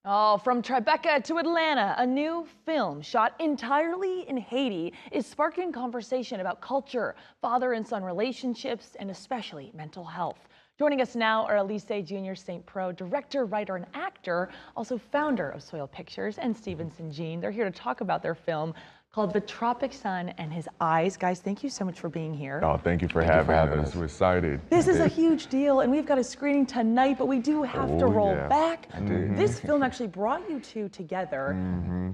Oh, from Tribeca to Atlanta, a new film shot entirely in Haiti is sparking conversation about culture, father and son relationships, and especially mental health. Joining us now are Elisee Junior St Preux, director, writer, and actor, also founder of Soil Pictures, and Stevenson Jean. They're here to talk about their film called The Tropic Sun and His Eyes. Guys, thank you so much for being here. Oh, thank you for having us. We're excited. This is a huge deal, and we've got a screening tonight, but we do have to roll back. This film actually brought you two together.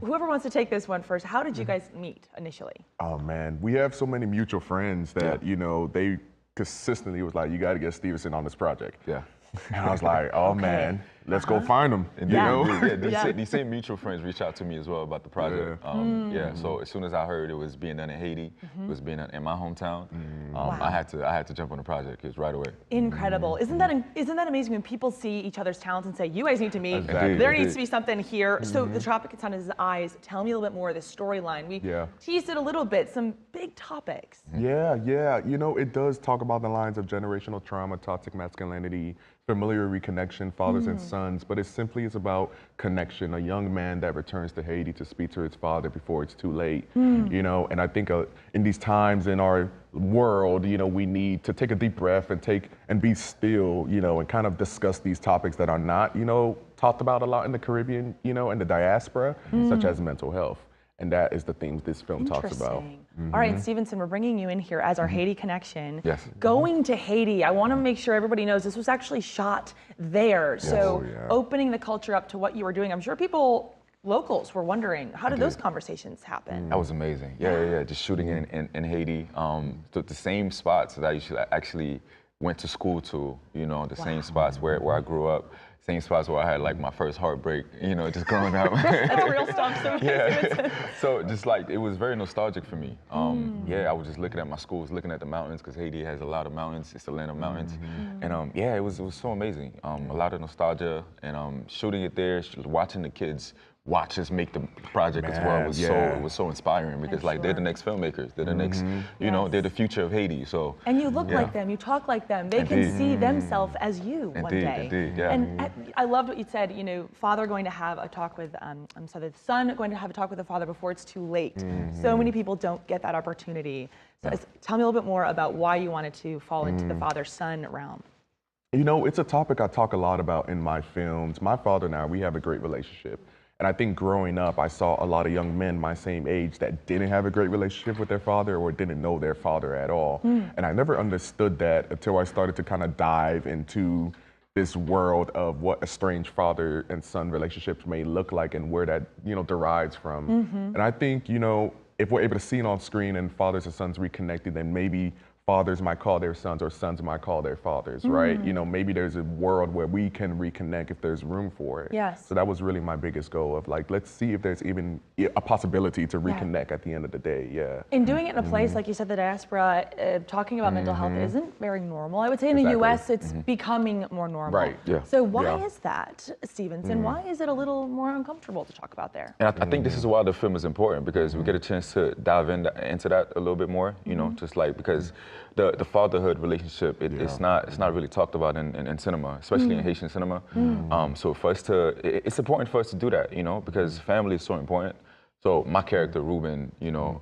Whoever wants to take this one first, how did you guys meet initially? Oh man, we have so many mutual friends that, you know, they consistently was like, you got to get Stevenson on this project. Yeah. And I was like, oh man, let's go find him. And you know? These same mutual friends reached out to me as well about the project. So as soon as I heard it was being done in Haiti, it was being done in my hometown, I had to jump on the project right away. Incredible. Isn't that amazing when people see each other's talents and say, you guys need to meet, there needs to be something here. So The Tropic Sun is His Eyes. Tell me a little bit more of the storyline. We teased it a little bit, some big topics. Yeah. You know, it does talk about the lines of generational trauma, toxic masculinity, familiar reconnection, fathers and sons, but it simply is about connection. A young man that returns to Haiti to speak to his father before it's too late, you know, and I think in these times in our world, you know, we need to take a deep breath and be still, you know, and kind of discuss these topics that are not, you know, talked about a lot in the Caribbean, you know, and the diaspora, such as mental health. And that is the themes this film talks about. All right, Stevenson, we're bringing you in here as our Haiti connection. Yes. Going to Haiti, I want to make sure everybody knows this was actually shot there. So opening the culture up to what you were doing, I'm sure locals were wondering, how did those conversations happen? That was amazing. Yeah. Just shooting in Haiti. The same spots that I actually went to school to, you know, the same spots where I grew up. Same spots where I had like my first heartbreak, you know, just growing up. That's real stuff. So So just like, it was very nostalgic for me. I was just looking at my schools, looking at the mountains, because Haiti has a lot of mountains. It's the land of mountains. And it was so amazing. A lot of nostalgia, and shooting it there, watching the kids watch us make the project as well it was so inspiring, because like they're the next filmmakers, they're the next, you know, they're the future of Haiti. So and you look like them, you talk like them. They can see themselves as you one day. And I loved what you said. You know, father going to have a talk with the son going to have a talk with the father before it's too late. So many people don't get that opportunity. So tell me a little bit more about why you wanted to fall into the father-son realm. You know, it's a topic I talk a lot about in my films. My father and I, we have a great relationship. And I think growing up, I saw a lot of young men my same age that didn't have a great relationship with their father or didn't know their father at all. And I never understood that until I started to kind of dive into this world of what estranged father and son relationships may look like and where that, you know, derives from. And I think, you know, if we're able to see it on screen and fathers and sons reconnected, then maybe fathers might call their sons or sons might call their fathers, right? You know, maybe there's a world where we can reconnect if there's room for it. Yes. So that was really my biggest goal of like, let's see if there's even a possibility to reconnect at the end of the day, In doing it in a place, like you said, the diaspora, talking about mental health isn't very normal. I would say in the US, it's becoming more normal. Right, So why is that, Stevenson? Why is it a little more uncomfortable to talk about there? And I think this is why the film is important, because we get a chance to dive into that a little bit more, you know, just like, because the fatherhood relationship, it's not really talked about in cinema, especially in Haitian cinema. So for us it's important for us to do that, you know, because family is so important. So my character, Ruben, you know,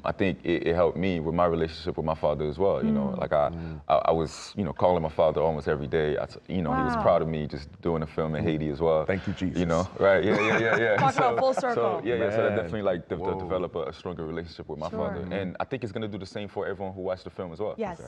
I think it helped me with my relationship with my father as well. You know, like I was, you know, calling my father almost every day. You know, he was proud of me just doing a film in Haiti as well. Thank you, Jesus. You know, right? Yeah. Talk about full circle. So so that definitely like develop a stronger relationship with my father, and I think it's gonna do the same for everyone who watched the film as well. Yes.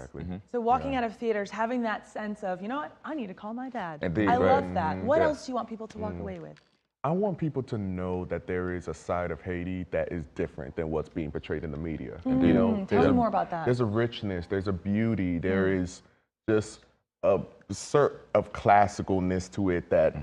So walking out of theaters, having that sense of, you know what, I need to call my dad. Indeed, I love that. What else do you want people to walk away with? I want people to know that there is a side of Haiti that is different than what's being portrayed in the media. You know, tell me more about that. There's a richness, there's a beauty, there is just a sort of classicalness to it that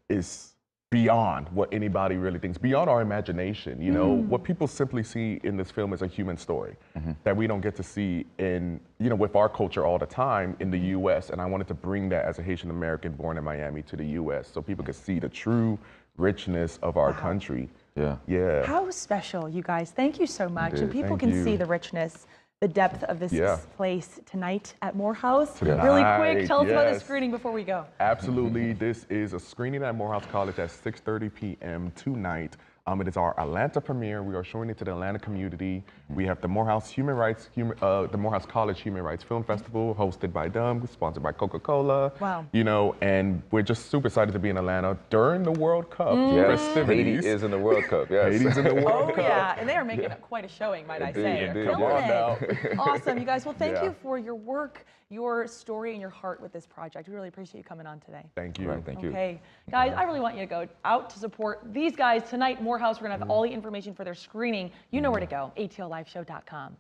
is beyond what anybody really thinks, beyond our imagination. You know, what people simply see in this film is a human story that we don't get to see in, you know, with our culture all the time in the US. And I wanted to bring that as a Haitian American born in Miami to the US so people could see the true richness of our country. How special, you guys. Thank you so much. And people can see the richness the depth of this place tonight at Morehouse. Tonight, Really quick, tell us about the yes. screening before we go. Absolutely. This is a screening at Morehouse College at 6:30 p.m. tonight. It is our Atlanta premiere. We are showing it to the Atlanta community. We have the Morehouse the Morehouse College Human Rights Film Festival, hosted by them, sponsored by Coca-Cola. Wow. You know, and we're just super excited to be in Atlanta during the World Cup Yes, festivities. Haiti is in the World Cup, yes. Haiti's in the World Cup. Oh yeah, and they are making quite a showing, might I say. Indeed. Come Killing on now. it. Awesome, you guys. Well, thank Yeah. you for your work, your story, and your heart with this project. We really appreciate you coming on today. Thank you. Right, thank you. Okay, guys, I really want you to go out to support these guys tonight. Morehouse, we're gonna have all the information for their screening. You know where to go, atlLiveshow.com.